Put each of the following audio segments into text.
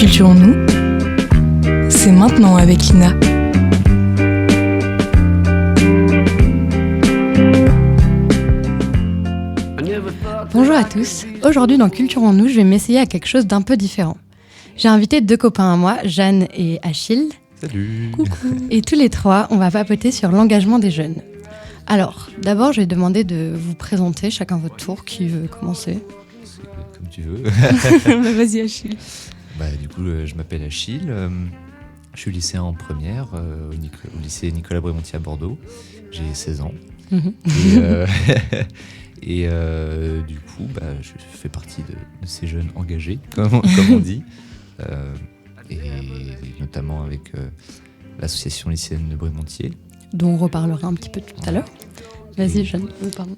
Culture en nous, c'est maintenant avec Lina. Bonjour à tous, aujourd'hui dans Culture en nous, je vais m'essayer à quelque chose d'un peu différent. J'ai invité deux copains à moi, Jeanne et Achille. Salut. Coucou. Et tous les trois, on va papoter sur l'engagement des jeunes. Alors, d'abord, je vais demander de vous présenter chacun votre tour. Qui veut commencer ? Comme tu veux. Vas-y Achille. Du coup, je m'appelle Achille. Je suis lycéen en première au lycée Nicolas Brémontier à Bordeaux. J'ai 16 ans. Et du coup, je fais partie de ces jeunes engagés, comme on dit. Et notamment avec l'association lycéenne de Brémontier. Dont on reparlera un petit peu tout à l'heure. Vas-y Jeanne. Pardon.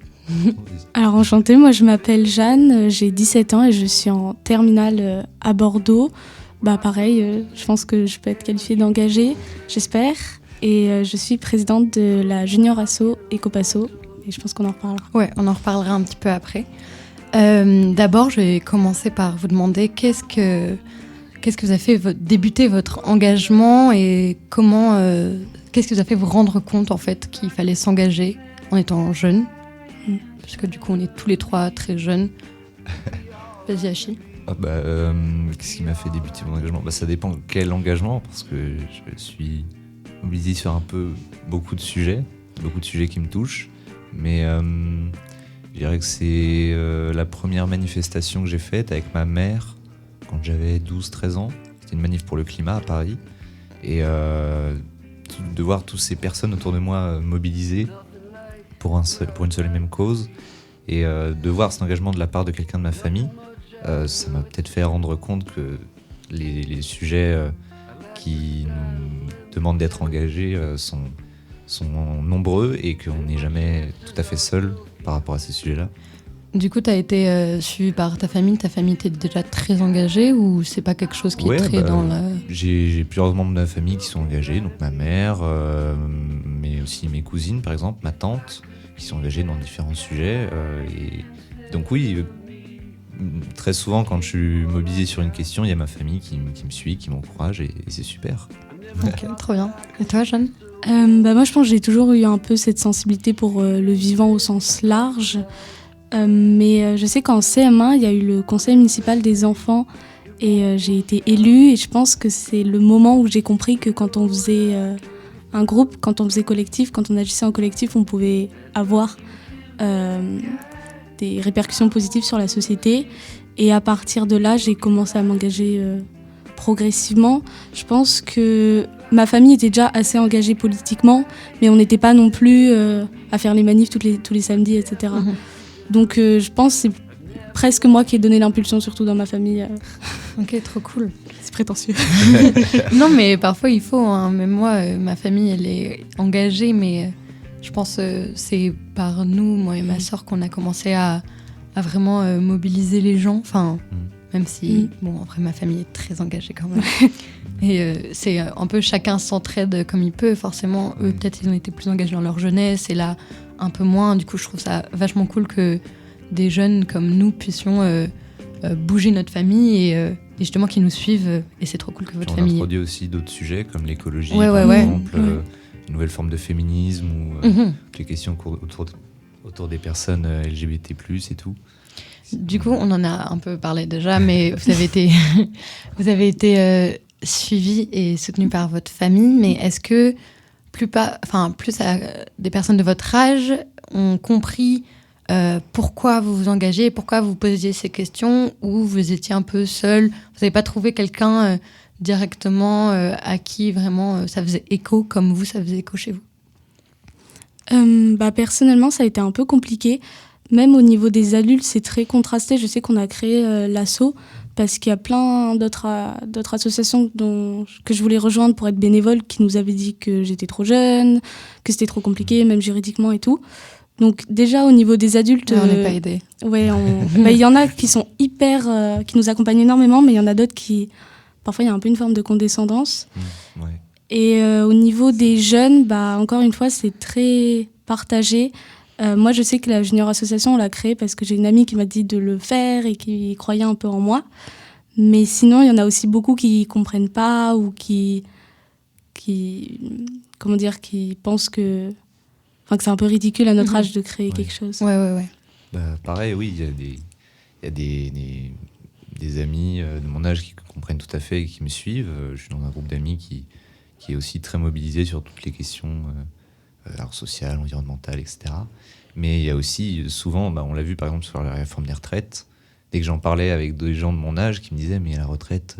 Alors enchantée, moi je m'appelle Jeanne, j'ai 17 ans et je suis en terminale à Bordeaux. Pareil, je pense que je peux être qualifiée d'engagée, j'espère. Et je suis présidente de la Junior Asso Ecopasso. Et je pense qu'on en reparlera. Ouais, on en reparlera un petit peu après. D'abord, je vais commencer par vous demander qu'est-ce que vous a fait débuter votre engagement et comment... qu'est-ce qui vous a fait vous rendre compte en fait qu'il fallait s'engager en étant jeune ? Parce que du coup, on est tous les trois très jeunes. Vas-y, Achille. Qu'est-ce qui m'a fait débuter mon engagement ? Ça dépend quel engagement, parce que je suis mobilisé sur beaucoup de sujets qui me touchent. Mais je dirais que c'est la première manifestation que j'ai faite avec ma mère quand j'avais 12-13 ans. C'était une manif pour le climat à Paris. Et de voir toutes ces personnes autour de moi mobilisées pour une seule et même cause, et de voir cet engagement de la part de quelqu'un de ma famille, ça m'a peut-être fait rendre compte que les sujets qui nous demandent d'être engagés sont nombreux et qu'on n'est jamais tout à fait seul par rapport à ces sujets-là. Du coup, tu as été suivi par ta famille était déjà très engagée ou c'est pas quelque chose qui est très dans la... J'ai plusieurs membres de ma famille qui sont engagés, donc ma mère, mais aussi mes cousines par exemple, ma tante, qui sont engagées dans différents sujets. Et donc oui, très souvent quand je suis mobilisé sur une question, il y a ma famille qui me suit, qui m'encourage et c'est super. Ok, trop bien. Et toi, Jeanne ? Moi je pense que j'ai toujours eu un peu cette sensibilité pour le vivant au sens large. Mais je sais qu'en CM1, il y a eu le conseil municipal des enfants et j'ai été élue et je pense que c'est le moment où j'ai compris que quand on faisait un groupe, quand on faisait collectif, quand on agissait en collectif, on pouvait avoir des répercussions positives sur la société. Et à partir de là, j'ai commencé à m'engager progressivement. Je pense que ma famille était déjà assez engagée politiquement, mais on n'était pas non plus à faire les manifs tous les samedis, etc. Donc je pense que c'est presque moi qui ai donné l'impulsion, surtout dans ma famille. Ok, trop cool. C'est prétentieux. Non, mais parfois il faut. Même moi, ma famille, elle est engagée, mais je pense que c'est par nous, moi et ma sœur, qu'on a commencé à vraiment mobiliser les gens. Enfin, même si, après ma famille est très engagée quand même. Et c'est un peu chacun s'entraide comme il peut. Forcément, eux, peut-être ils ont été plus engagés dans leur jeunesse et là, un peu moins. Du coup, je trouve ça vachement cool que des jeunes comme nous puissions bouger notre famille et justement qu'ils nous suivent. Et c'est trop cool que votre famille... On introduit aussi d'autres sujets comme l'écologie, par exemple, une nouvelle forme de féminisme ou les questions autour des personnes LGBT+, et tout. Du coup, on en a un peu parlé déjà, mais vous avez été suivi et soutenu par votre famille, mais est-ce que plus des personnes de votre âge ont compris pourquoi vous vous engagez, pourquoi vous posiez ces questions, ou vous étiez un peu seul, vous n'avez pas trouvé quelqu'un directement à qui vraiment ça faisait écho, comme vous, ça faisait écho chez vous ? Personnellement, ça a été un peu compliqué. Même au niveau des adultes, c'est très contrasté. Je sais qu'on a créé l'asso parce qu'il y a plein d'autres associations que je voulais rejoindre pour être bénévole qui nous avaient dit que j'étais trop jeune, que c'était trop compliqué, même juridiquement et tout. Donc déjà, au niveau des adultes... on n'est pas aidés. Ouais, il y en a qui sont qui nous accompagnent énormément, mais il y en a d'autres qui... Parfois, il y a un peu une forme de condescendance. Et au niveau des jeunes, encore une fois, c'est très partagé. Moi, je sais que la Junior Association, on l'a créée parce que j'ai une amie qui m'a dit de le faire et qui croyait un peu en moi. Mais sinon, il y en a aussi beaucoup qui comprennent pas ou qui pensent que c'est un peu ridicule à notre âge de créer quelque chose. Ouais. Bah, pareil, oui, il y a des amis de mon âge qui comprennent tout à fait et qui me suivent. Je suis dans un groupe d'amis qui est aussi très mobilisé sur toutes les questions alors sociales, environnementales, etc. Mais il y a aussi souvent, on l'a vu par exemple sur la réforme des retraites, dès que j'en parlais avec des gens de mon âge qui me disaient mais la retraite,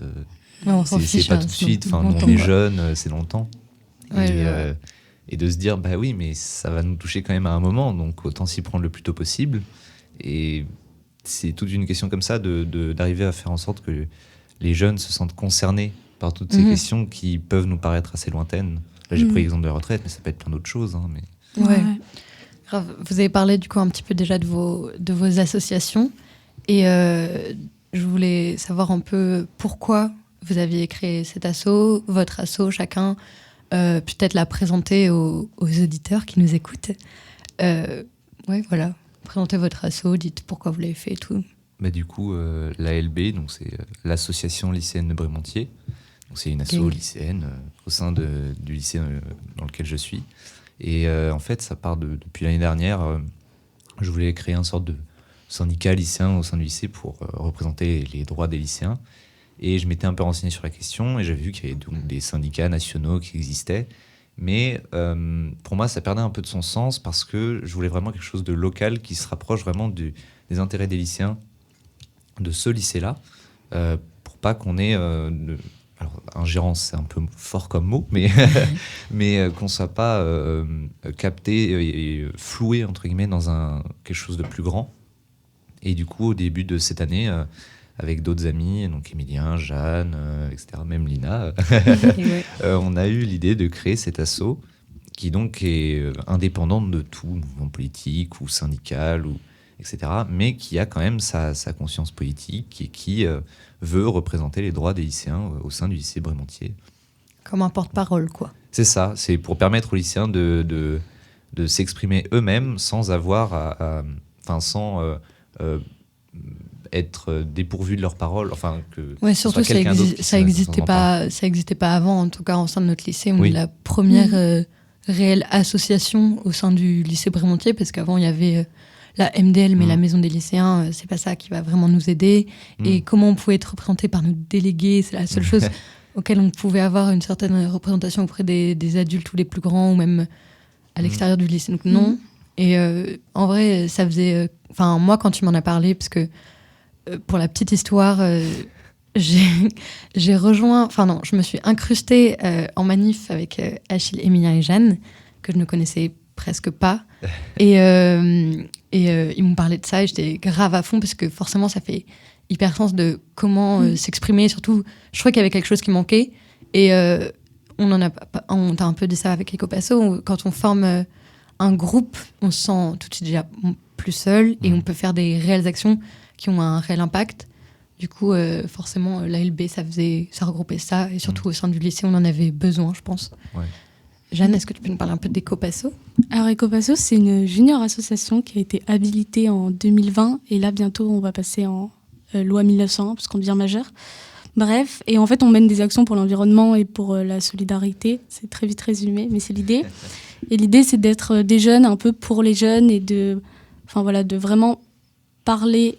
c'est pas tout de suite, nous on est jeunes, c'est longtemps. Et de se dire bah oui mais ça va nous toucher quand même à un moment, donc autant s'y prendre le plus tôt possible. Et c'est toute une question comme ça d'arriver à faire en sorte que les jeunes se sentent concernés par toutes ces questions qui peuvent nous paraître assez lointaines. Là j'ai pris l'exemple de la retraite, mais ça peut être plein d'autres choses. Mais... Ouais. Grave. Vous avez parlé du coup un petit peu déjà de vos associations et je voulais savoir un peu pourquoi vous aviez créé cet asso, votre asso, chacun, peut-être la présenter aux auditeurs qui nous écoutent. Voilà, présentez votre asso, dites pourquoi vous l'avez fait et tout. Bah, du coup, l'ALB, donc c'est l'association lycéenne de Brémentier. Donc c'est une asso lycéenne au sein du lycée dans lequel je suis. Et en fait, ça part depuis l'année dernière. Je voulais créer une sorte de syndicat lycéen au sein du lycée pour représenter les droits des lycéens. Et je m'étais un peu renseigné sur la question et j'avais vu qu'il y avait donc des syndicats nationaux qui existaient. Mais pour moi, ça perdait un peu de son sens parce que je voulais vraiment quelque chose de local qui se rapproche vraiment des intérêts des lycéens de ce lycée-là, pour pas qu'on ait... alors, ingérence, c'est un peu fort comme mot, mais qu'on ne soit pas capté et floué, entre guillemets, dans quelque chose de plus grand. Et du coup, au début de cette année, avec d'autres amis, donc Emilien, Jeanne, etc., même Lina, on a eu l'idée de créer cet asso qui donc est indépendante de tout mouvement politique ou syndical, etc., mais qui a quand même sa conscience politique et qui veut représenter les droits des lycéens au sein du lycée Brémentier. Comme un porte-parole, quoi. C'est ça, c'est pour permettre aux lycéens de s'exprimer eux-mêmes sans avoir sans être dépourvus de leurs paroles. Surtout ça n'existait pas avant, en tout cas au sein de notre lycée. On est la première réelle association au sein du lycée Brémentier, parce qu'avant il y avait... la MDL, mais la maison des lycéens, c'est pas ça qui va vraiment nous aider. Et comment on pouvait être représenté par nos délégués, c'est la seule chose auquel on pouvait avoir une certaine représentation auprès des adultes ou les plus grands, ou même à l'extérieur du lycée. Donc non. Et en vrai, ça faisait... moi, quand tu m'en as parlé, parce que pour la petite histoire, j'ai rejoint... je me suis incrustée en manif avec Achille, Emilien et Jeanne, que je ne connaissais presque pas. Et ils m'ont parlé de ça et j'étais grave à fond parce que forcément ça fait hyper sens de comment s'exprimer. Surtout, je trouvais qu'il y avait quelque chose qui manquait et on t'a un peu dit ça avec EcoPasso. Quand on forme un groupe, on se sent tout de suite déjà plus seul et on peut faire des réelles actions qui ont un réel impact. Du coup, forcément, l'ALB, ça regroupait ça et surtout au sein du lycée, on en avait besoin, je pense. Ouais. Jeanne, est-ce que tu peux nous parler un peu d'EcoPasso ? Alors EcoPasso, c'est une junior association qui a été habilitée en 2020 et là bientôt on va passer en loi 1901 parce qu'on devient majeur. Bref, et en fait on mène des actions pour l'environnement et pour la solidarité, c'est très vite résumé, mais c'est l'idée. Et l'idée c'est d'être des jeunes un peu pour les jeunes et de vraiment parler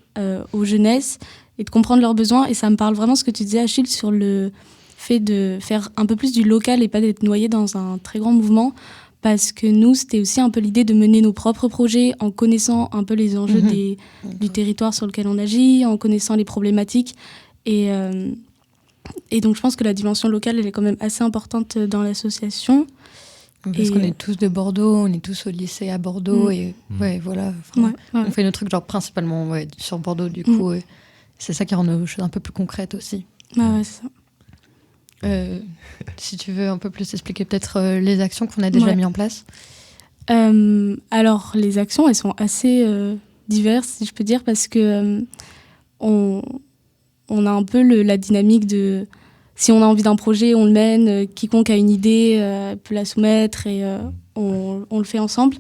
aux jeunesses et de comprendre leurs besoins. Et ça me parle vraiment ce que tu disais Achille sur le fait de faire un peu plus du local et pas d'être noyé dans un très grand mouvement, parce que nous, c'était aussi un peu l'idée de mener nos propres projets en connaissant un peu les enjeux du territoire sur lequel on agit, en connaissant les problématiques. Et donc, je pense que la dimension locale, elle est quand même assez importante dans l'association. Parce qu'on est tous de Bordeaux, on est tous au lycée à Bordeaux, et voilà. On fait nos trucs principalement sur Bordeaux, du coup. C'est ça qui rend nos choses un peu plus concrètes aussi. C'est ça. Si tu veux un peu plus expliquer peut-être les actions qu'on a déjà mises en place. Alors, les actions, elles sont assez diverses, si je peux dire, parce que on a un peu la dynamique de... Si on a envie d'un projet, on le mène. Quiconque a une idée peut la soumettre et on le fait ensemble.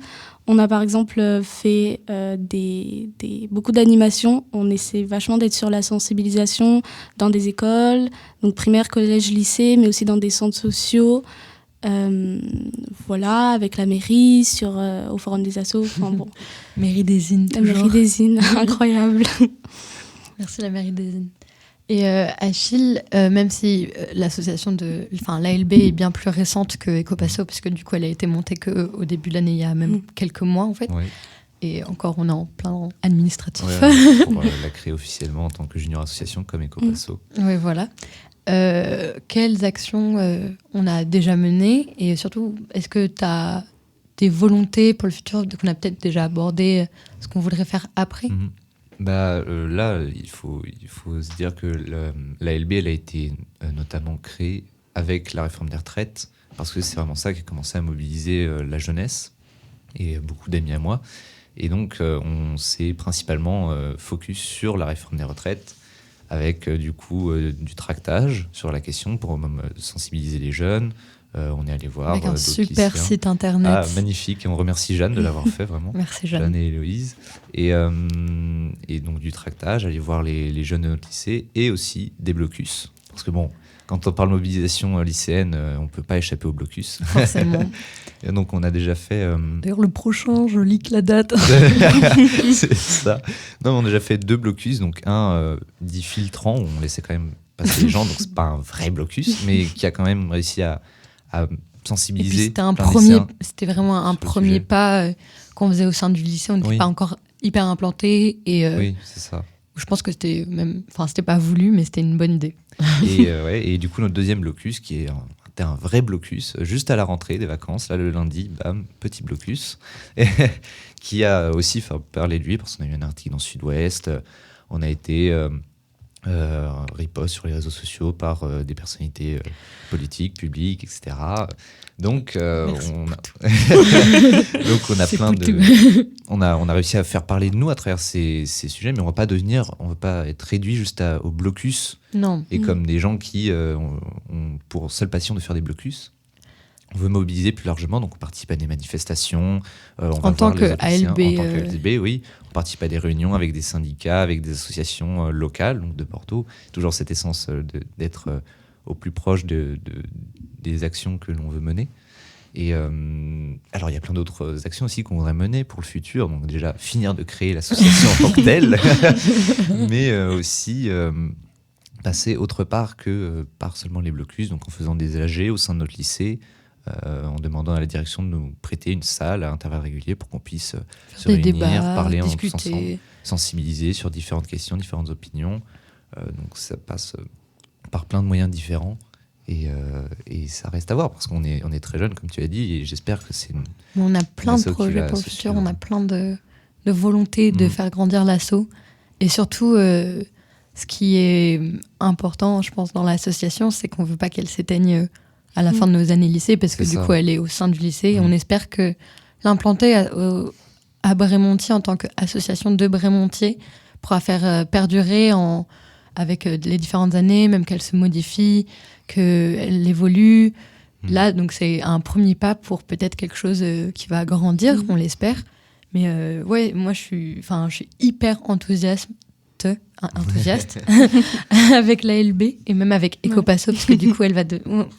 On a par exemple fait beaucoup d'animations. On essaie vachement d'être sur la sensibilisation dans des écoles, donc primaire, collège, lycée, mais aussi dans des centres sociaux. Voilà, avec la mairie, au forum des assos. Enfin, bon. Mairie des Innes, La mairie des Innes, incroyable. Merci la mairie des Innes. Et Achille, même si l'ALB est bien plus récente que Ecopasso, parce que du coup elle a été montée qu'au début de l'année, il y a même quelques mois en fait. Oui. Et encore, on est en plein administratif. Ouais, on l'a créé officiellement en tant que junior association comme Ecopasso. Oui, voilà. Quelles actions on a déjà menées et surtout, est-ce que tu as des volontés pour le futur qu'on a peut-être déjà abordé, ce qu'on voudrait faire après? Là, il faut se dire que l'ALB elle a été notamment créée avec la réforme des retraites parce que c'est vraiment ça qui a commencé à mobiliser la jeunesse et beaucoup d'amis à moi. Et donc, on s'est principalement focus sur la réforme des retraites avec du tractage sur la question pour sensibiliser les jeunes. On est allé voir avec un d'autres super lycéens. site internet. Ah, magnifique. Et on remercie Jeanne de l'avoir fait, vraiment. Merci Jeanne. Jeanne et Héloïse. Et donc du tractage, aller voir les jeunes de notre lycée et aussi des blocus. Parce que bon, quand on parle mobilisation lycéenne, on ne peut pas échapper au blocus. Forcément. Et donc on a déjà fait... D'ailleurs, le prochain, je leak la date. C'est ça. Non, on a déjà fait 2 blocus. Donc un dit filtrant, où on laissait quand même passer les gens. Donc c'est pas un vrai blocus, mais qui a quand même réussi à sensibiliser. C'était vraiment un premier pas qu'on faisait au sein du lycée. On n'était pas encore hyper implanté oui, c'est ça. Je pense que c'était pas voulu, mais c'était une bonne idée. Et du coup, notre deuxième blocus, qui est un vrai blocus, juste à la rentrée des vacances, là le lundi, bam, petit blocus, qui a aussi fait parler de lui parce qu'on a eu un article dans Sud-Ouest. On a été riposte sur les réseaux sociaux par des personnalités politiques, publiques, etc. Donc, on a réussi à faire parler de nous à travers ces sujets, mais on ne va pas être réduit juste au blocus. Non. Et comme des gens qui ont pour seule passion de faire des blocus. On veut mobiliser plus largement, donc on participe à des manifestations. En tant que ALB, oui. On participe à des réunions avec des syndicats, avec des associations locales, donc de Bordeaux. Toujours cette essence d'être au plus proche des actions que l'on veut mener. Et alors, il y a plein d'autres actions aussi qu'on voudrait mener pour le futur. Donc déjà, finir de créer l'association en tant que telle, mais aussi passer autre part que par seulement les blocus, donc en faisant des AG au sein de notre lycée, en demandant à la direction de nous prêter une salle à intervalles réguliers pour qu'on puisse se réunir, parler tous ensemble, sensibiliser sur différentes questions, différentes opinions. Donc ça passe par plein de moyens différents et ça reste à voir parce qu'on est très jeunes, comme tu as dit, et j'espère que c'est on a plein de projets pour le futur, on a plein de volonté de faire grandir l'asso et surtout ce qui est important, je pense, dans l'association, c'est qu'on ne veut pas qu'elle s'éteigne à la fin de nos années lycée, parce que du coup, elle est au sein du lycée. Et on espère que l'implanter à Brémontier en tant qu'association de Brémontier pourra faire perdurer avec les différentes années, même qu'elle se modifie, qu'elle évolue. Là, donc, c'est un premier pas pour peut-être quelque chose qui va grandir, on l'espère. Mais moi, je suis hyper enthousiaste avec l'ALB et même avec Ecopasso parce que du coup elle va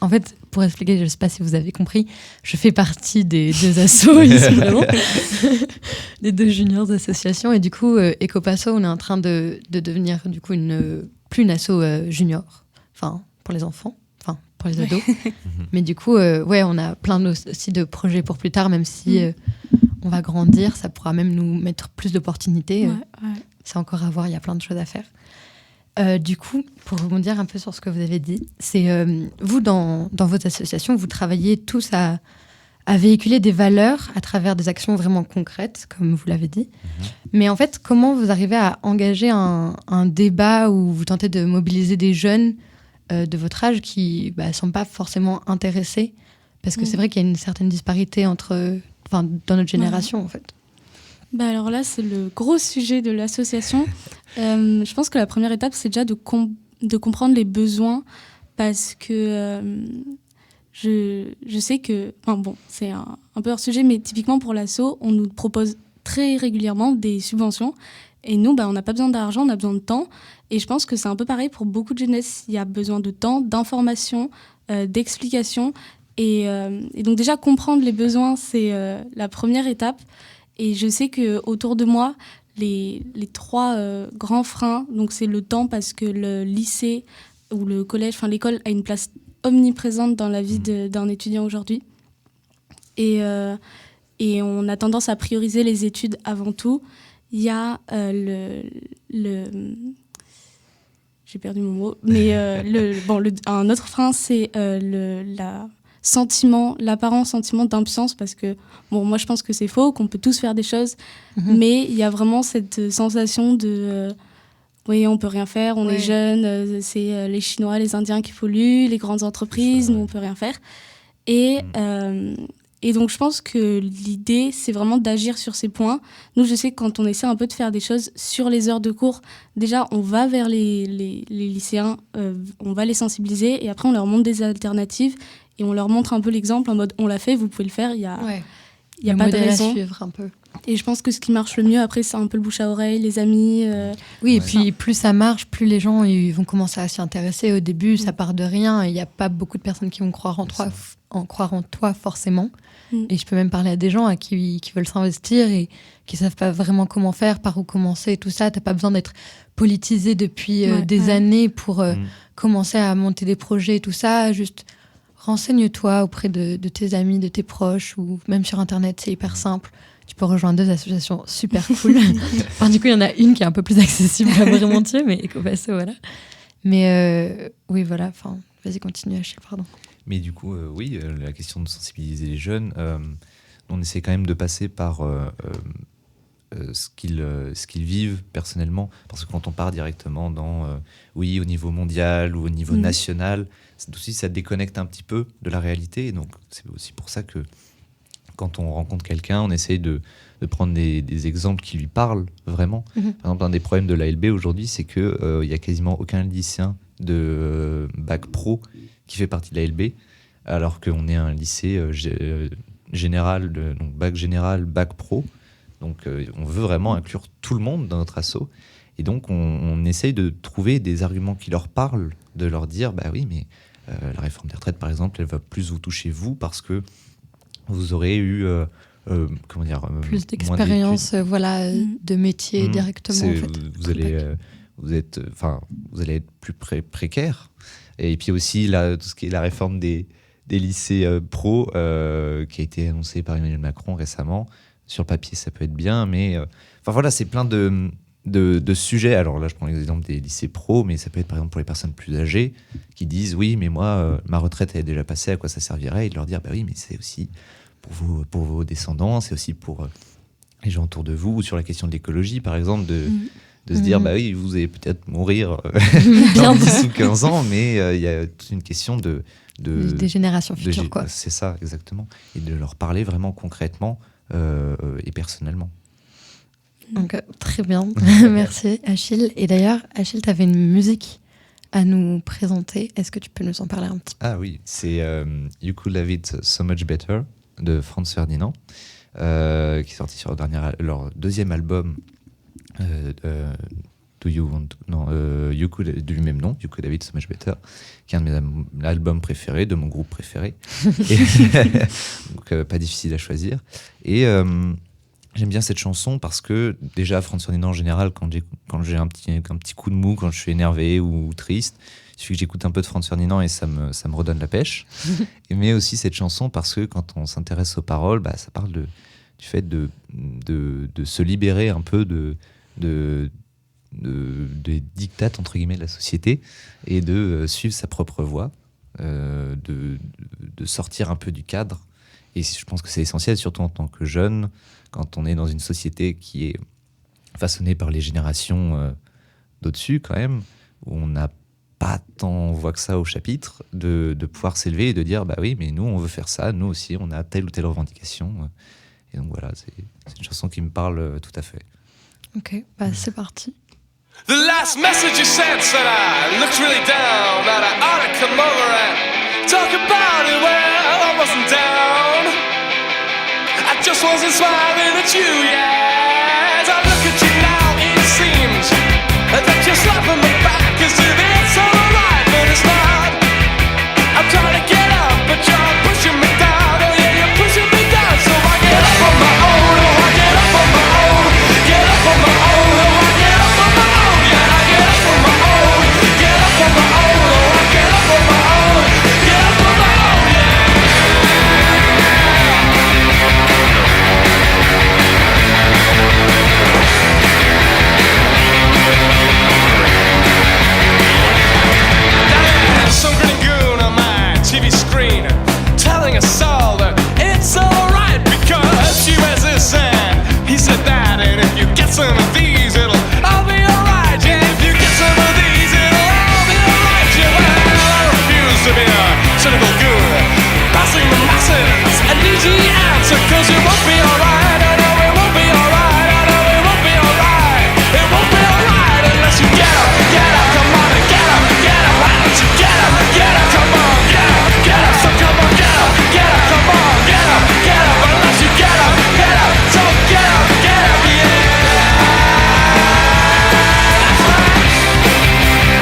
en fait, pour expliquer, je ne sais pas si vous avez compris, je fais partie des 2 assos ici, vraiment des 2 juniors associations, et du coup Ecopasso, on est en train de devenir du coup plus une asso junior, enfin pour les enfants, enfin pour les ados, mais du coup on a plein aussi de projets pour plus tard, même si on va grandir, ça pourra même nous mettre plus d'opportunités. C'est encore à voir, il y a plein de choses à faire. Du coup, pour rebondir un peu sur ce que vous avez dit, c'est vous, dans votre association, vous travaillez tous à véhiculer des valeurs à travers des actions vraiment concrètes, comme vous l'avez dit. Mais en fait, comment vous arrivez à engager un débat où vous tentez de mobiliser des jeunes de votre âge qui ne sont pas forcément intéressés? Parce que c'est vrai qu'il y a une certaine disparité dans notre génération, en fait. Alors là, c'est le gros sujet de l'association. Je pense que la première étape, c'est déjà de comprendre les besoins, parce que je sais que, enfin bon, c'est un peu hors sujet, mais typiquement pour l'asso, on nous propose très régulièrement des subventions. Et nous, on n'a pas besoin d'argent, on a besoin de temps. Et je pense que c'est un peu pareil pour beaucoup de jeunesse. Il y a besoin de temps, d'information, d'explication. Et donc déjà, comprendre les besoins, c'est la première étape. Et je sais qu'autour de moi, les 3 grands freins, donc c'est le temps parce que le lycée ou le collège, enfin l'école a une place omniprésente dans la vie d'un étudiant aujourd'hui. Et on a tendance à prioriser les études avant tout. Il y a j'ai perdu mon mot, mais un autre frein, c'est l'apparent sentiment d'impuissance, parce que, moi je pense que c'est faux, qu'on peut tous faire des choses, mais il y a vraiment cette sensation de... oui, on peut rien faire, on est jeune, c'est les Chinois, les Indiens qui polluent, les grandes entreprises, nous on peut rien faire. Et donc je pense que l'idée, c'est vraiment d'agir sur ces points. Nous, je sais que quand on essaie un peu de faire des choses sur les heures de cours, déjà on va vers les lycéens, on va les sensibiliser, et après on leur montre des alternatives, et on leur montre un peu l'exemple en mode on l'a fait, vous pouvez le faire, il y a pas de raison. À suivre un peu. Et je pense que ce qui marche le mieux après, c'est un peu le bouche à oreille, les amis. Oui, et puis plus ça marche, plus les gens ils vont commencer à s'y intéresser. Au début, ça part de rien. Il n'y a pas beaucoup de personnes qui vont croire en toi forcément. Et je peux même parler à des gens qui veulent s'investir et qui ne savent pas vraiment comment faire, par où commencer, tout ça. Tu n'as pas besoin d'être politisé depuis des années pour commencer à monter des projets et tout ça. Juste renseigne-toi auprès de tes amis, de tes proches, ou même sur Internet, c'est hyper simple. Tu peux rejoindre 2 associations super cool. Enfin, du coup, il y en a une qui est un peu plus accessible à Brémontier, mais Ecopasso, voilà. Mais oui, voilà. Enfin, vas-y, continue, Achille, pardon. Mais du coup, la question de sensibiliser les jeunes, on essaie quand même de passer par ce qu'ils vivent personnellement. Parce que quand on part directement dans, au niveau mondial ou au niveau national, ça déconnecte un petit peu de la réalité. Et donc, c'est aussi pour ça que quand on rencontre quelqu'un, on essaye de prendre des exemples qui lui parlent vraiment. Par exemple, un des problèmes de l'ALB aujourd'hui, c'est qu'il n'y a quasiment aucun lycéen de bac pro qui fait partie de l'ALB, alors qu'on est un lycée général, donc bac général, bac pro. Donc on veut vraiment inclure tout le monde dans notre asso. Et donc on essaye de trouver des arguments qui leur parlent, de leur dire, oui, mais la réforme des retraites, par exemple, elle va plus vous toucher vous, parce que vous aurez eu plus d'expérience, de métier directement. En fait. Vous allez être plus précaire. Et puis aussi tout ce qui est la réforme des lycées pro, qui a été annoncée par Emmanuel Macron récemment. Sur le papier, ça peut être bien, mais c'est plein de sujets. Alors là, je prends l'exemple des lycées pro, mais ça peut être par exemple pour les personnes plus âgées qui disent oui, mais moi, ma retraite elle est déjà passée, à quoi ça servirait? Et de leur dire oui, mais c'est aussi pour vos descendants, c'est aussi pour les gens autour de vous. Ou sur la question de l'écologie, par exemple, de se dire oui, vous allez peut-être mourir dans 10 ou 15 ans, mais il y a toute une question des générations futures, quoi. C'est ça, exactement. Et de leur parler vraiment concrètement et personnellement. Donc, très bien. Merci, Achille. Et d'ailleurs, Achille, tu avais une musique à nous présenter. Est-ce que tu peux nous en parler un petit peu? Ah oui, c'est You Could Have It So Much Better de Franz Ferdinand, qui est sorti sur leur deuxième album You Could, du même nom, You Could Have It So Much Better, qui est un de mes albums préférés, de mon groupe préféré. Donc pas difficile à choisir. Et j'aime bien cette chanson parce que déjà Franz Ferdinand en général, quand j'ai un petit coup de mou, quand je suis énervé ou triste, il suffit que j'écoute un peu de Franz Ferdinand et ça me redonne la pêche. Mais aussi cette chanson parce que quand on s'intéresse aux paroles, ça parle du fait de se libérer un peu des dictates entre guillemets de la société et de suivre sa propre voie, de sortir un peu du cadre. Et je pense que c'est essentiel, surtout en tant que jeune, quand on est dans une société qui est façonnée par les générations d'au-dessus quand même, où on n'a pas tant voix que ça au chapitre, de pouvoir s'élever et de dire oui, mais nous on veut faire ça, nous aussi on a telle ou telle revendication. Et donc voilà, c'est une chanson qui me parle tout à fait. Ok, c'est parti. The last message you sent said I looked really down, that I ought to come over and talk about it. Well, just wasn't smiling at you, yeah. As I look at you now, it seems that you're slapping me back as if it's alright, but it's not. I'm trying to get up, but you're pushing me down. Oh yeah, you're pushing me down. So I get up on my own. Oh, I get up on my own. Get up on my own. Oh, I get up on my own. Yeah, I get up on my own. Get up on my own. Oh, I get up on my own. Get up on my own. Some grinning goon on my TV screen telling us all that it's alright because she wears this and he said that, and if you get some of these it'll all be alright. Yeah, if you get some of these it'll all be alright. Yeah, well, I refuse to be a cynical goon passing the masses an easy answer, cause it won't be alright. I know it won't be alright. I know it won't be alright. It won't be alright unless you get up, come on and get up, why don't you get up, come on, get up, so come on, get up, come on, get up, unless you get up, so get up, yeah. That's right. Yeah.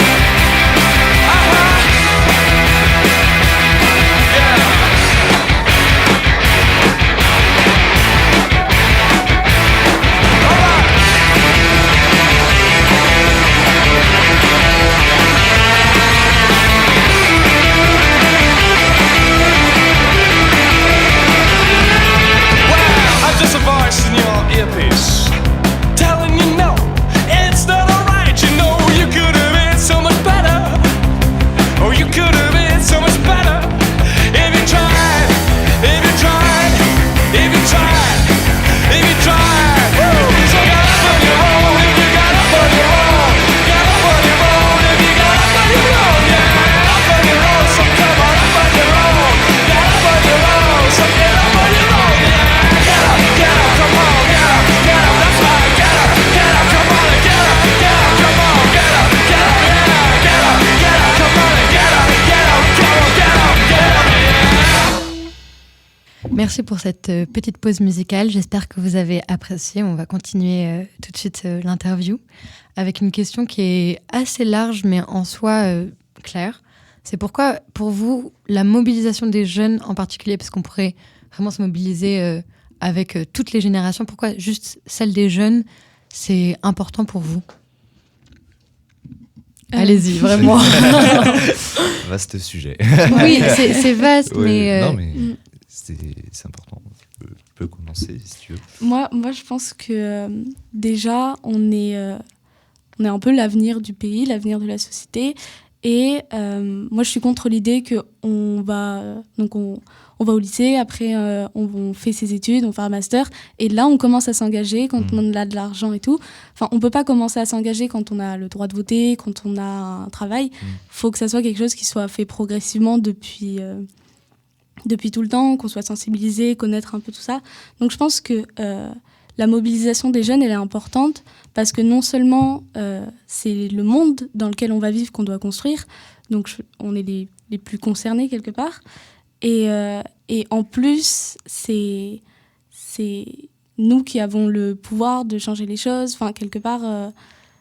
Just a voice in your earpiece telling you no, it's not alright. You know you could have been so much better. Oh, you could have been so much better if you tried, if you tried, if you tried, if you tried. Woo! So get up on your own if you got up on your own. Get up on your own if you got up on your own. Yeah, up on your own, so come on up on your own. Get up on your own, so get up on your own. Yeah. Get up, come on, get up, that's right, get up, come on, get up, come on, get up, yeah, get up, come on, get up, come on, get up, yeah. Merci pour cette petite pause musicale. J'espère que vous avez apprécié. On va continuer tout de suite l'interview avec une question qui est assez large, mais en soi claire. C'est pourquoi, pour vous, la mobilisation des jeunes en particulier, parce qu'on pourrait vraiment se mobiliser avec toutes les générations, pourquoi juste celle des jeunes, c'est important pour vous ? Allez-y, vraiment. Vaste sujet. Oui, c'est vaste, Ouais, mais... Non, mais c'est important. Tu peux commencer, si tu veux. Moi, je pense que déjà, on est un peu l'avenir du pays, l'avenir de la société. Et moi, je suis contre l'idée qu'on va au lycée, après on fait ses études, on fait un master, et là on commence à s'engager quand on a de l'argent et tout. Enfin, on peut pas commencer à s'engager quand on a le droit de voter, quand on a un travail. Faut que ça soit quelque chose qui soit fait progressivement depuis tout le temps, qu'on soit sensibilisé, connaître un peu tout ça. Donc je pense que la mobilisation des jeunes, elle est importante parce que non seulement c'est le monde dans lequel on va vivre qu'on doit construire, donc on est les plus concernés quelque part. Et en plus, c'est nous qui avons le pouvoir de changer les choses. Enfin, quelque part...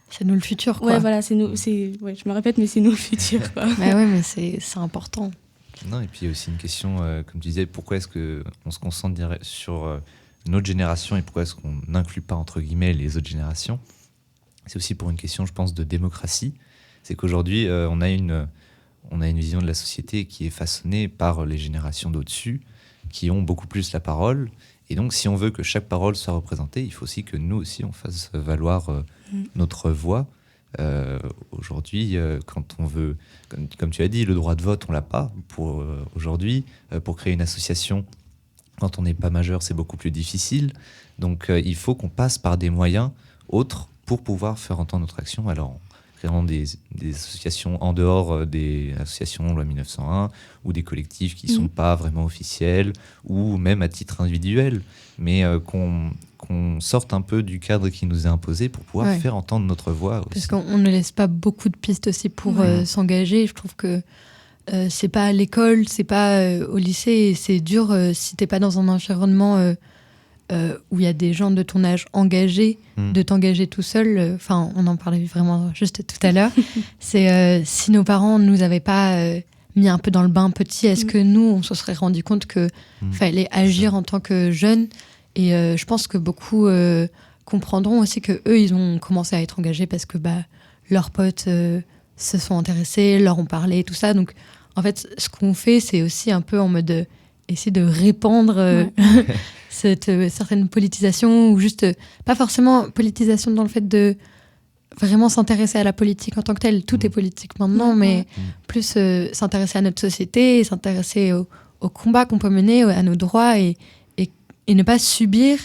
c'est nous le futur, quoi. Ouais, voilà, c'est nous. Ouais, je me répète, mais c'est nous le futur, quoi. Mais ouais, mais c'est important. Non, et puis il y a aussi une question, comme tu disais, pourquoi est-ce qu'on se concentre sur notre génération et pourquoi est-ce qu'on n'inclut pas, entre guillemets, les autres générations ? C'est aussi pour une question, je pense, de démocratie. C'est qu'aujourd'hui, on a une vision de la société qui est façonnée par les générations d'au-dessus, qui ont beaucoup plus la parole. Et donc, si on veut que chaque parole soit représentée, il faut aussi que nous aussi, on fasse valoir notre voix. Aujourd'hui, quand on veut, comme tu as dit, le droit de vote, on l'a pas pour aujourd'hui. Pour créer une association, quand on n'est pas majeur, c'est beaucoup plus difficile. Donc, il faut qu'on passe par des moyens autres pour pouvoir faire entendre notre action. Alors, créant des associations en dehors des associations loi 1901 ou des collectifs qui ne sont pas vraiment officiels ou même à titre individuel, mais qu'on sorte un peu du cadre qui nous est imposé pour pouvoir faire entendre notre voix aussi. Parce qu'on ne laisse pas beaucoup de pistes aussi pour s'engager. Je trouve que c'est pas à l'école, c'est pas au lycée, c'est dur si t'es pas dans un environnement où il y a des gens de ton âge engagés, de t'engager tout seul. Enfin, on en parlait vraiment juste tout à l'heure. C'est si nos parents ne nous avaient pas mis un peu dans le bain petit, est-ce que nous, on se serait rendu compte qu'il fallait agir en tant que jeunes? Et je pense que beaucoup comprendront aussi que eux, ils ont commencé à être engagés parce que leurs potes se sont intéressés, leur ont parlé, tout ça. Donc, en fait, ce qu'on fait, c'est aussi un peu en mode essayer de répandre cette certaine politisation, ou juste, pas forcément politisation dans le fait de vraiment s'intéresser à la politique en tant que telle. Tout est politique maintenant, mais plus s'intéresser à notre société, et s'intéresser au combat qu'on peut mener, à nos droits, et ne pas subir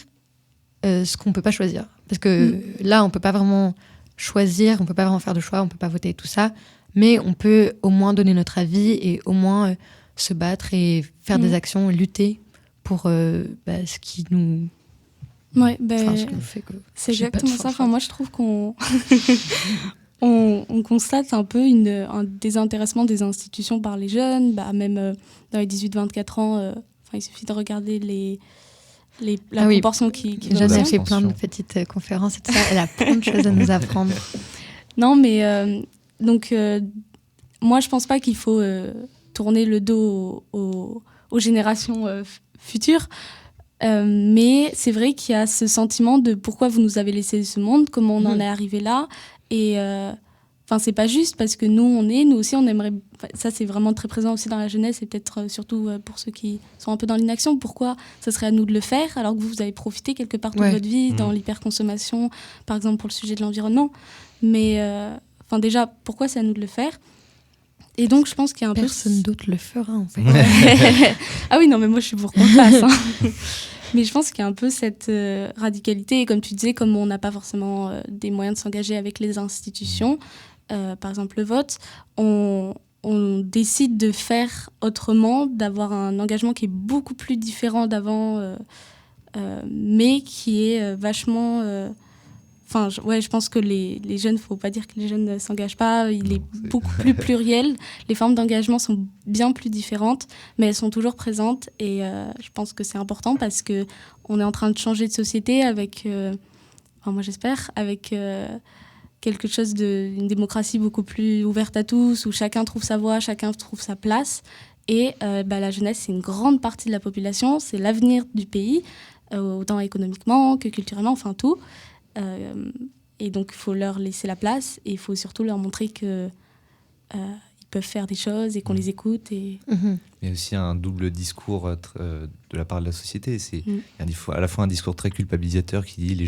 ce qu'on ne peut pas choisir. Parce que là, on ne peut pas vraiment choisir, on ne peut pas vraiment faire de choix, on ne peut pas voter, tout ça, mais on peut au moins donner notre avis et au moins se battre et faire des actions, lutter pour ce qui nous... ce qui nous fait que... C'est exactement ça. Enfin, moi, je trouve qu'on on constate un peu un désintéressement des institutions par les jeunes, même dans les 18-24 ans. Il suffit de regarder la proportion qui Jeanne a fait plein de petites conférences et tout ça. Elle a plein de choses à nous apprendre. Non, mais donc moi, je pense pas qu'il faut tourner le dos aux générations futures. Mais c'est vrai qu'il y a ce sentiment de pourquoi vous nous avez laissé ce monde, comment on en est arrivé là. Et c'est pas juste parce que nous aussi, on aimerait. Ça, c'est vraiment très présent aussi dans la jeunesse et peut-être surtout pour ceux qui sont un peu dans l'inaction. Pourquoi ça serait à nous de le faire alors que vous avez profité quelque part de votre vie dans l'hyperconsommation, par exemple pour le sujet de l'environnement. Mais déjà, pourquoi c'est à nous de le faire? Et donc, je pense qu'il y a un Personne d'autre le fera, en fait. Ah oui, non, mais moi, je suis pour qu'on le fasse. Mais je pense qu'il y a un peu cette radicalité. Et comme tu disais, comme on n'a pas forcément des moyens de s'engager avec les institutions, par exemple le vote, on décide de faire autrement, d'avoir un engagement qui est beaucoup plus différent d'avant, mais qui est vachement... je pense que les jeunes, il ne faut pas dire que les jeunes ne s'engagent pas, il est beaucoup plus pluriel. Les formes d'engagement sont bien plus différentes, mais elles sont toujours présentes. Et je pense que c'est important parce qu'on est en train de changer de société avec, moi j'espère, avec quelque chose d'une démocratie beaucoup plus ouverte à tous, où chacun trouve sa voix, chacun trouve sa place. Et la jeunesse, c'est une grande partie de la population, c'est l'avenir du pays, autant économiquement que culturellement, enfin tout. Et donc, il faut leur laisser la place et il faut surtout leur montrer qu'ils peuvent faire des choses et qu'on les écoute. Et... Il y a aussi un double discours de la part de la société. Il y a à la fois un discours très culpabilisateur qui dit les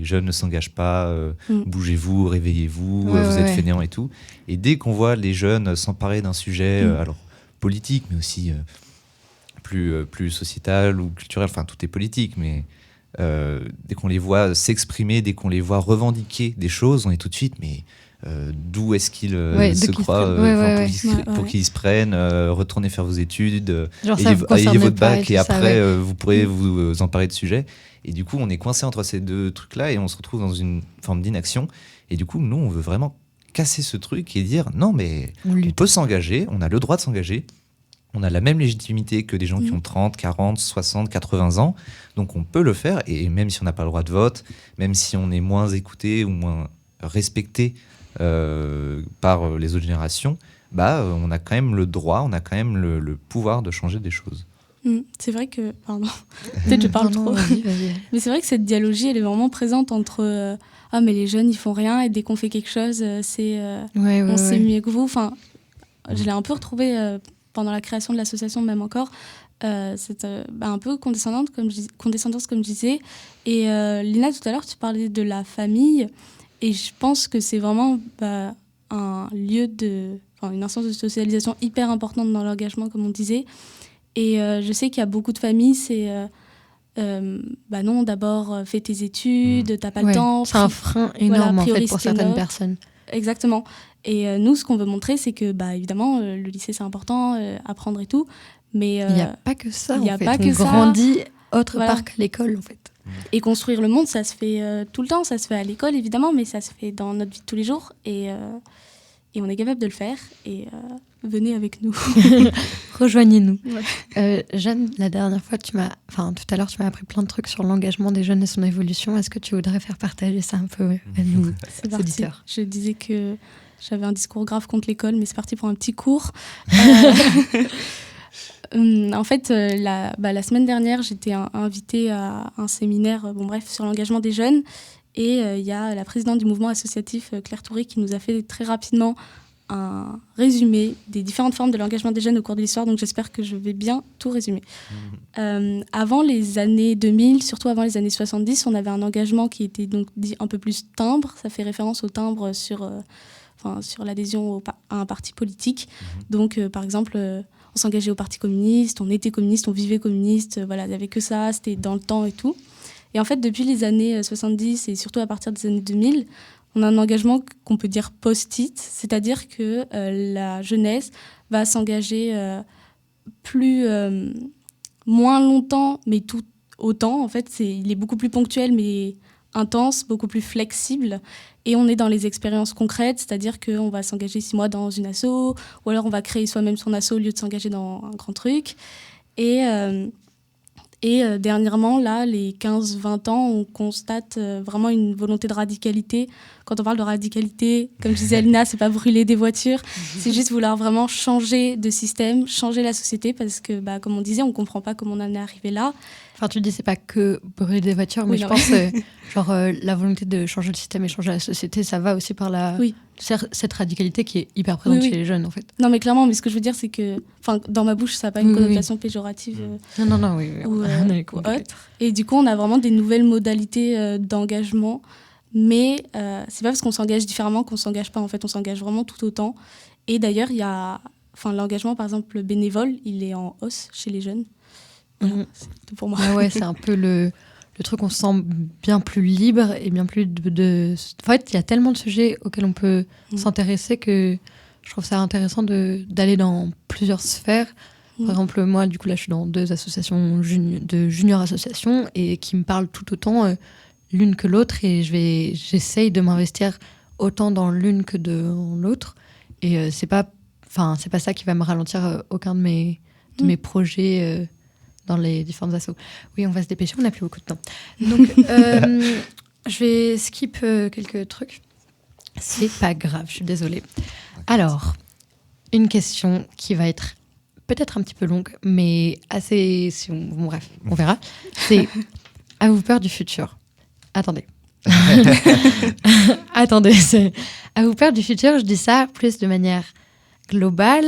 jeunes ne s'engagent pas, bougez-vous, réveillez-vous, vous êtes fainéants et tout. Et dès qu'on voit les jeunes s'emparer d'un sujet alors politique, mais aussi plus sociétal ou culturel, enfin tout est politique, mais... dès qu'on les voit s'exprimer, dès qu'on les voit revendiquer des choses, on est tout de suite, mais d'où est-ce qu'ils se croient pour qu'ils se prennent, retournez faire vos études, ayez votre bac et après vous pourrez vous emparer de sujets. Et du coup, on est coincé entre ces deux trucs-là et on se retrouve dans une forme d'inaction. Et du coup, nous, on veut vraiment casser ce truc et dire non, mais on peut s'engager, on a le droit de s'engager. On a la même légitimité que des gens qui ont 30, 40, 60, 80 ans. Donc on peut le faire. Et même si on n'a pas le droit de vote, même si on est moins écouté ou moins respecté par les autres générations, on a quand même le droit, on a quand même le pouvoir de changer des choses. C'est vrai que... Pardon, peut-être je parle trop. Vas-y. Mais c'est vrai que cette dialogie, elle est vraiment présente entre... mais les jeunes, ils font rien. Et dès qu'on fait quelque chose, on sait mieux que vous. Enfin, je l'ai un peu retrouvé... pendant la création de l'association, même encore, c'est un peu condescendance, comme je disais. Et Lina, tout à l'heure, tu parlais de la famille. Et je pense que c'est vraiment un lieu une instance de socialisation hyper importante dans l'engagement, comme on disait. Et je sais qu'il y a beaucoup de familles, c'est... non, d'abord, fais tes études, t'as pas le temps. C'est un frein énorme, en fait, pour certaines personnes. Exactement. Et nous, ce qu'on veut montrer, c'est que, évidemment, le lycée, c'est important, apprendre et tout, mais... il n'y a pas que ça, en fait. On grandit autre part qu'à l'école, en fait. Et construire le monde, ça se fait tout le temps. Ça se fait à l'école, évidemment, mais ça se fait dans notre vie de tous les jours. Et on est capable de le faire. Et venez avec nous. Rejoignez-nous. Ouais. Jeanne, la dernière fois, tout à l'heure, tu m'as appris plein de trucs sur l'engagement des jeunes et son évolution. Est-ce que tu voudrais faire partager ça un peu à nous, C'est parti. auditeurs? Je disais que j'avais un discours grave contre l'école, mais c'est parti pour un petit cours. En fait, la semaine dernière, j'étais invitée à un séminaire sur l'engagement des jeunes. Et il y a la présidente du mouvement associatif, Claire Touré, qui nous a fait très rapidement un résumé des différentes formes de l'engagement des jeunes au cours de l'histoire. Donc j'espère que je vais bien tout résumer. Avant les années 2000, surtout avant les années 70, on avait un engagement qui était donc dit un peu plus timbre. Ça fait référence au timbre sur l'adhésion à un parti politique. Donc par exemple... on s'engageait au Parti communiste, on était communiste, on vivait communiste, voilà, il n'y avait que ça, c'était dans le temps et tout. Et en fait, depuis les années 70 et surtout à partir des années 2000, on a un engagement qu'on peut dire post-it, c'est-à-dire que la jeunesse va s'engager moins longtemps, mais tout autant. En fait, il est beaucoup plus ponctuel, mais intense, beaucoup plus flexible. Et on est dans les expériences concrètes, c'est-à-dire qu'on va s'engager 6 mois dans une asso, ou alors on va créer soi-même son asso au lieu de s'engager dans un grand truc. Et dernièrement, là, les 15-20 ans, on constate vraiment une volonté de radicalité. Quand on parle de radicalité, comme disait Alina, c'est pas brûler des voitures, c'est juste vouloir vraiment changer de système, changer la société, parce que, comme on disait, on comprend pas comment on en est arrivé là. Enfin, tu dis c'est pas que brûler des voitures, mais Oui, je non, pense la volonté de changer le système et changer la société, ça va aussi par cette radicalité qui est hyper présente chez les jeunes, en fait. Non, mais clairement, mais ce que je veux dire, c'est que, dans ma bouche, ça n'a pas une connotation péjorative. Non, oui. Ou autre. Et du coup, on a vraiment des nouvelles modalités d'engagement, mais c'est pas parce qu'on s'engage différemment qu'on s'engage pas. En fait, on s'engage vraiment tout autant. Et d'ailleurs, il y a, l'engagement, par exemple, bénévole, il est en hausse chez les jeunes. Voilà, c'est tout pour moi. Ouais, c'est un peu le truc, on se sent bien plus libre et bien plus En fait, il y a tellement de sujets auxquels on peut s'intéresser que je trouve ça intéressant d'aller dans plusieurs sphères. Par exemple, moi, du coup, là, je suis dans 2 associations de junior associations et qui me parlent tout autant l'une que l'autre, et j'essaye de m'investir autant dans l'une que dans l'autre. Et c'est pas ça qui va me ralentir aucun de mes projets dans les différentes assos. Oui, on va se dépêcher, on n'a plus beaucoup de temps. Donc, je vais skip quelques trucs. C'est pas grave, je suis désolée. Alors, une question qui va être peut-être un petit peu longue, mais assez... bref, on verra. C'est, avez-vous peur du futur? Attendez. Avez-vous peur du futur? Je dis ça plus de manière globale,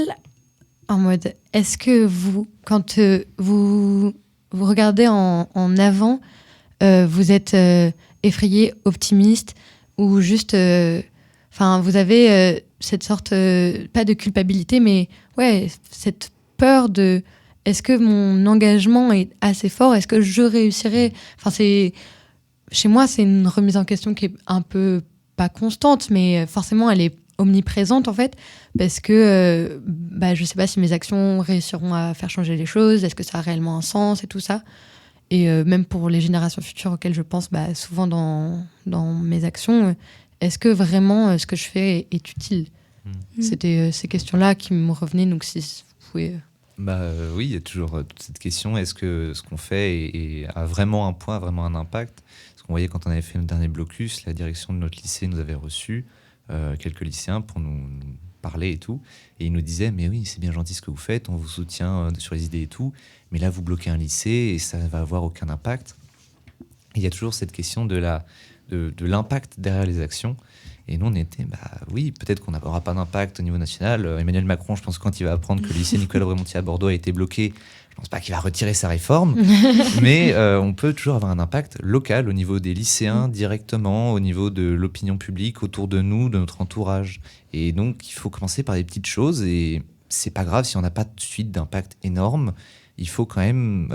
en mode, est-ce que vous, quand vous regardez en avant, vous êtes effrayé, optimiste, ou juste... vous avez cette sorte, pas de culpabilité, mais cette peur de... Est-ce que mon engagement est assez fort? Est-ce que je réussirai? Chez moi, c'est une remise en question qui est un peu, pas constante, mais forcément, elle est omniprésente, en fait, parce que je sais pas si mes actions réussiront à faire changer les choses, est-ce que ça a réellement un sens et tout ça. Et même pour les générations futures auxquelles je pense souvent dans mes actions, est-ce que vraiment ce que je fais est utile? C'était ces questions-là qui me revenaient, donc si vous pouvez... Oui, il y a toujours toute cette question, est-ce que ce qu'on fait a vraiment un poids, vraiment un impact? Parce qu'on voyait quand on avait fait notre dernier blocus, la direction de notre lycée nous avait reçus quelques lycéens pour nous parler et tout, et ils nous disaient, mais oui, c'est bien gentil ce que vous faites, on vous soutient sur les idées et tout, mais là vous bloquez un lycée et ça ne va avoir aucun impact. Et il y a toujours cette question de l'impact derrière les actions. Et nous, on était, oui, peut-être qu'on n'aura pas d'impact au niveau national. Emmanuel Macron, je pense que quand il va apprendre que le lycée Nicolas Brémontier à Bordeaux a été bloqué, je ne pense pas qu'il va retirer sa réforme. Mais on peut toujours avoir un impact local au niveau des lycéens, directement, au niveau de l'opinion publique, autour de nous, de notre entourage. Et donc, il faut commencer par des petites choses. Et c'est pas grave si on n'a pas tout de suite d'impact énorme. Il faut quand même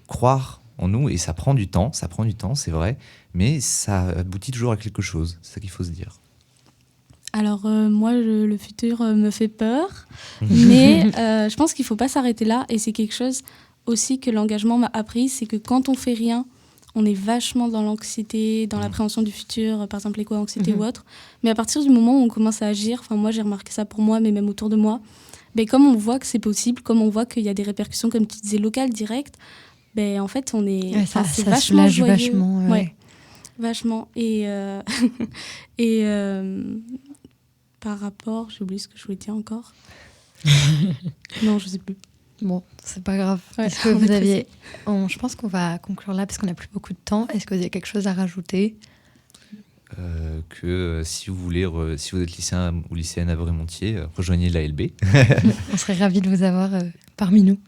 croire en nous, et ça prend du temps, c'est vrai, mais ça aboutit toujours à quelque chose, c'est ça qu'il faut se dire. Alors moi, le futur me fait peur, mais je pense qu'il ne faut pas s'arrêter là, et c'est quelque chose aussi que l'engagement m'a appris, c'est que quand on fait rien, on est vachement dans l'anxiété, dans l'appréhension du futur, par exemple l'éco-anxiété ou autre. Mais à partir du moment où on commence à agir, enfin moi j'ai remarqué ça pour moi, mais même autour de moi, comme on voit que c'est possible, comme on voit qu'il y a des répercussions, comme tu disais, locales, directes, en fait on est... Ouais, ça vachement soulage joyeux. vachement. Ouais, vachement. Et par rapport... J'ai oublié ce que je voulais dire encore. Non, je sais plus. Bon, c'est pas grave. Ouais, Est-ce que vous aviez... je pense qu'on va conclure là parce qu'on n'a plus beaucoup de temps. Est-ce que vous avez quelque chose à rajouter ? Si vous voulez, si vous êtes lycéen ou lycéenne à Brémontier, rejoignez l'ALB. On serait ravis de vous avoir parmi nous.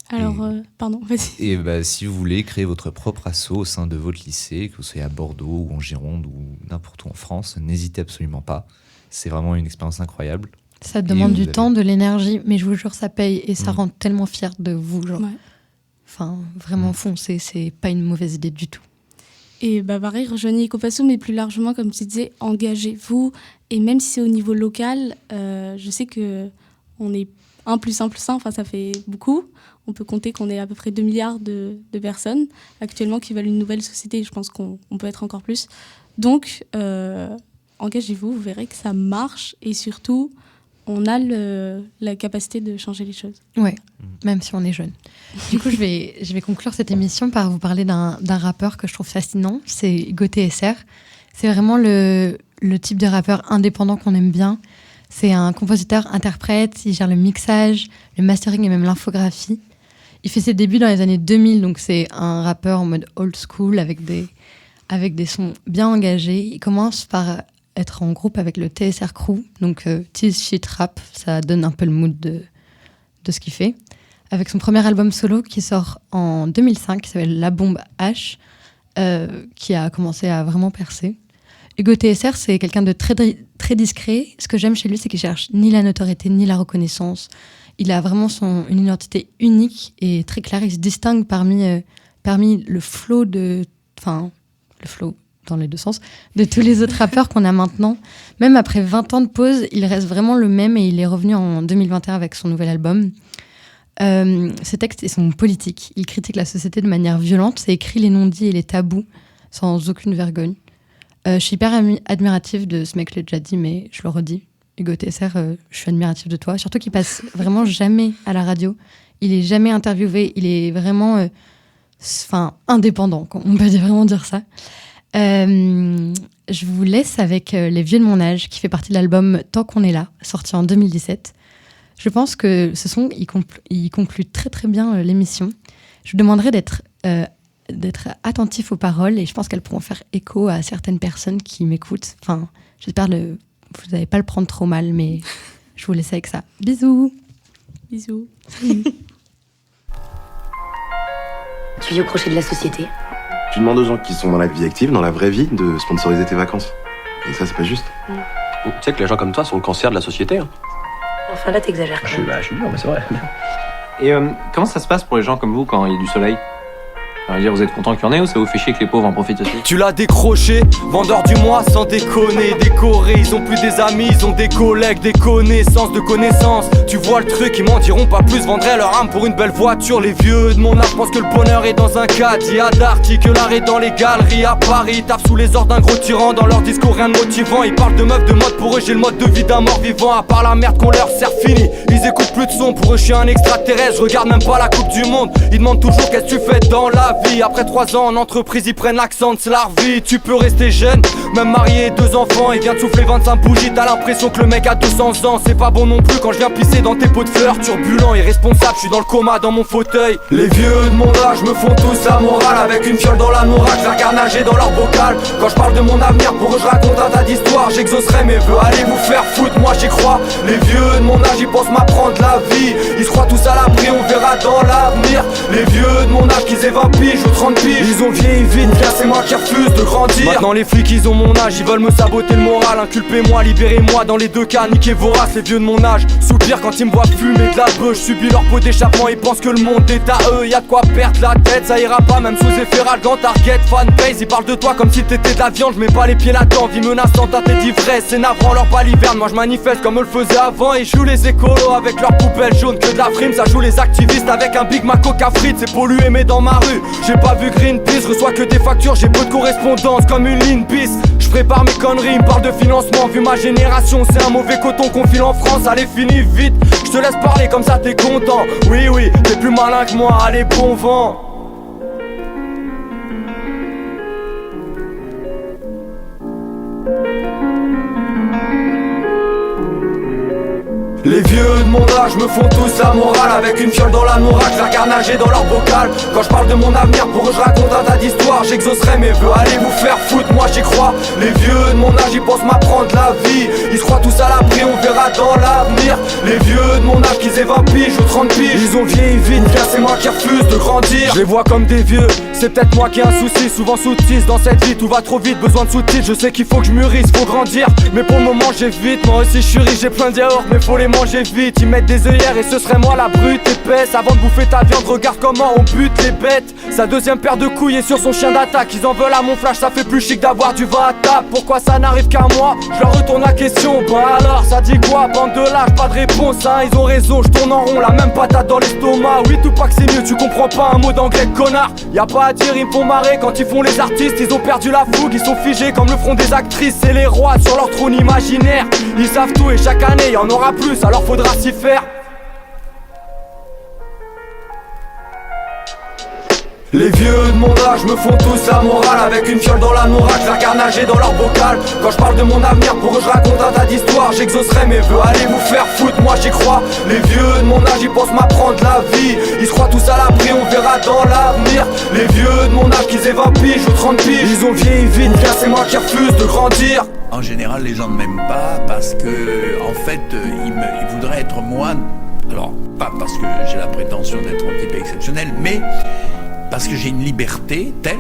Alors, pardon, vas-y. Et si vous voulez créer votre propre asso au sein de votre lycée, que vous soyez à Bordeaux ou en Gironde ou n'importe où en France, n'hésitez absolument pas. C'est vraiment une expérience incroyable. Ça demande du temps, de l'énergie, mais je vous jure, ça paye et ça rend tellement fier de vous. Genre. Ouais. Enfin, vraiment foncez, c'est pas une mauvaise idée du tout. Et pareil, rejoignez Ecopasso, mais plus largement, comme tu disais, engagez-vous. Et même si c'est au niveau local, je sais qu'on est 1 + 1 + 1, enfin ça fait beaucoup. On peut compter qu'on est à peu près 2 milliards de personnes actuellement qui veulent une nouvelle société. Je pense qu'on peut être encore plus. Donc, engagez-vous, vous verrez que ça marche. Et surtout, on a la capacité de changer les choses. Ouais, même si on est jeune. Du coup, je vais conclure cette émission par vous parler d'un rappeur que je trouve fascinant. C'est GoTSR. C'est vraiment le type de rappeur indépendant qu'on aime bien. C'est un compositeur-interprète. Il gère le mixage, le mastering et même l'infographie. Il fait ses débuts dans les années 2000, donc c'est un rappeur en mode old school avec des sons bien engagés. Il commence par être en groupe avec le TSR Crew, donc Tease Shit Rap, ça donne un peu le mood de ce qu'il fait. Avec son premier album solo qui sort en 2005, qui s'appelle La Bombe H, qui a commencé à vraiment percer. Hugo TSR, c'est quelqu'un de très, très discret. Ce que j'aime chez lui, c'est qu'il cherche ni la notoriété, ni la reconnaissance. Il a vraiment une identité unique et très claire. Il se distingue parmi le flow dans les deux sens, de tous les autres rappeurs qu'on a maintenant. Même après 20 ans de pause, il reste vraiment le même et il est revenu en 2021 avec son nouvel album. Ses textes sont politiques. Il critique la société de manière violente. C'est écrit les non-dits et les tabous sans aucune vergogne. Je suis hyper admirative de ce mec, je l'ai déjà dit, mais je le redis. Hugo TSR, je suis admirative de toi. Surtout qu'il passe vraiment jamais à la radio. Il est jamais interviewé. Il est vraiment indépendant, on peut vraiment dire ça. Je vous laisse avec Les Vieux de mon âge, qui fait partie de l'album Tant qu'on est là, sorti en 2017. Je pense que ce son, il conclut très très bien l'émission. Je vous demanderai d'être attentif aux paroles et je pense qu'elles pourront faire écho à certaines personnes qui m'écoutent. Enfin, j'espère que vous n'allez pas le prendre trop mal, mais je vous laisse avec ça. Bisous. Bisous. Tu vis au crochet de la société. Tu demandes aux gens qui sont dans la vie active, dans la vraie vie, de sponsoriser tes vacances. Et ça, c'est pas juste. Tu sais que les gens comme toi sont le cancer de la société. Hein. Enfin là, t'exagères quand même. Je suis dur, mais c'est vrai. Et comment ça se passe pour les gens comme vous quand il y a du soleil ? Vous êtes content qu'il y en ait ou ça vous fait chier que les pauvres en profitent aussi ? Tu l'as décroché, vendeur du mois sans déconner. Décoré, ils ont plus des amis, ils ont des collègues, des connaissances de connaissances. Tu vois le truc, ils m'en diront pas plus, vendraient leur âme pour une belle voiture. Les vieux de mon âge pensent que le bonheur est dans un caddie à Darty, que l'art est dans les galeries à Paris. Ils tapent sous les ordres d'un gros tyran, dans leur discours rien de motivant. Ils parlent de meufs, de mode, pour eux j'ai le mode de vie d'un mort vivant. À part la merde qu'on leur sert fini, ils écoutent plus de son. Pour eux je suis un extraterrestre, je regarde même pas la coupe du monde. Ils demandent toujours qu'est-ce que tu fais dans la vie. Après 3 ans en entreprise, ils prennent l'accent de Slarvie. Tu peux rester jeune, même marié, 2 enfants. Il vient de souffler 25 bougies, t'as l'impression que le mec a 200 ans. C'est pas bon non plus quand je viens pisser dans tes pots de fleurs. Turbulent, irresponsable, je suis dans le coma dans mon fauteuil. Les vieux de mon âge me font tous la morale. Avec une fiole dans la nourriture, je regarde nager dans leur bocal. Quand je parle de mon avenir, pour eux je raconte un tas d'histoires. J'exaucerai mes vœux, allez vous faire foutre, moi j'y crois. Les vieux de mon âge, ils pensent m'apprendre la vie. Ils se croient tous à l'abri, on verra dans l'avenir. Les vieux de mon âge, qu'ils aient 20 piges ou 30 piges, ils ont vieilli vite, bien c'est moi qui refuse de grandir. Maintenant les flics ils ont mon âge, ils veulent me saboter le moral. Inculpez-moi, libérez-moi, dans les 2 cas, niquez vos races. Les vieux de mon âge soupirent quand ils me voient fumer de la beuh. Je subis leur pot d'échappement, ils pensent que le monde est à eux. Y'a de quoi perdre la tête, ça ira pas même sous effet ralgant. Target, fanbase, ils parlent de toi comme si t'étais de la viande. Je mets pas les pieds là-dedans, vie menaçante à tes d'ivresse. C'est navrant leur baliverne, moi je manifeste comme eux le faisaient avant. Et joue les écolos avec leurs poubelles jaunes, que de la frime. Ça joue les activistes avec un Big Mac Coca frites. C'est pollué mais dans ma la rue. J'ai pas vu Greenpeace, reçois que des factures, j'ai peu de correspondance comme une ligne bis. Je prépare mes conneries, ils me parlent de financement. Vu ma génération, c'est un mauvais coton qu'on file en France. Allez, finis vite, je te laisse parler comme ça t'es content. Oui, oui, t'es plus malin que moi, allez, bon vent. Les vieux de mon âge me font tous la morale. Avec une fiole dans la nourriture, je la regarde nager dans leur bocal. Quand je parle de mon avenir, pour eux je raconte un tas d'histoires. J'exaucerai mes vœux, allez vous faire foutre, moi j'y crois. Les vieux de mon âge, ils pensent m'apprendre la vie. Ils se croient tous à l'abri, on verra dans l'avenir. Les vieux de mon âge, qu'ils aient 20 piges ou 30 piges, ils ont vieilli vite, car c'est moi qui refuse de grandir. Je les vois comme des vieux, c'est peut-être moi qui ai un souci. Souvent soutise dans cette vie, tout va trop vite, besoin de sous-titres. Je sais qu'il faut que je mûrisse, faut grandir. Mais pour le moment j'évite, moi aussi je suis riche, j'ai plein de yaourts, mais faut les manger vite. Ils mettent des œillères et ce serait moi la brute épaisse. Avant de bouffer ta viande, regarde comment on bute les bêtes. Sa deuxième paire de couilles est sur son chien d'attaque. Ils en veulent à mon flash, ça fait plus chic d'avoir du vin à table. Pourquoi ça n'arrive qu'à moi? Je leur retourne la question. Bah alors, ça dit quoi? Bande de lâches, pas de réponse hein. Ils ont raison, je tourne en rond, la même patate dans l'estomac. Oui, tout pas que c'est mieux, tu comprends pas un mot d'anglais, connard. Y'a pas à dire, ils me font marrer quand ils font les artistes. Ils ont perdu la fougue, ils sont figés comme le front des actrices. C'est les rois sur leur trône imaginaire. Ils savent tout et chaque année y en aura plus, alors faudra s'y faire. Les vieux de mon âge me font tous la morale. Avec une fiole dans la nourriture, je la regarde nager dans leur bocal. Quand je parle de mon avenir, pour eux je raconte un tas d'histoires. J'exaucerai mes vœux, allez vous faire foutre, moi j'y crois. Les vieux de mon âge, ils pensent m'apprendre la vie. Ils se croient tous à l'abri, on verra dans l'avenir. Les vieux de mon âge, qu'ils aient 20 piges ou 30 piges, ils ont vieilli vite, car c'est moi qui refuse de grandir. En général, les gens ne m'aiment pas parce que, en fait, ils voudraient être moi. Alors, pas parce que j'ai la prétention d'être un type exceptionnel, mais parce que j'ai une liberté telle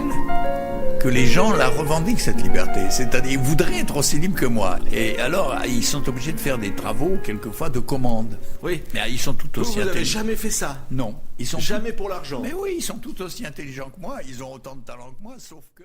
que les gens la revendiquent, cette liberté. C'est-à-dire, ils voudraient être aussi libres que moi. Et alors, ils sont obligés de faire des travaux, quelquefois, de commande. Oui. Mais ils sont tout aussi Vous n'avez intelligents. jamais fait ça? Non. Ils sont jamais pour l'argent? Mais oui, ils sont tout aussi intelligents que moi. Ils ont autant de talent que moi, sauf que...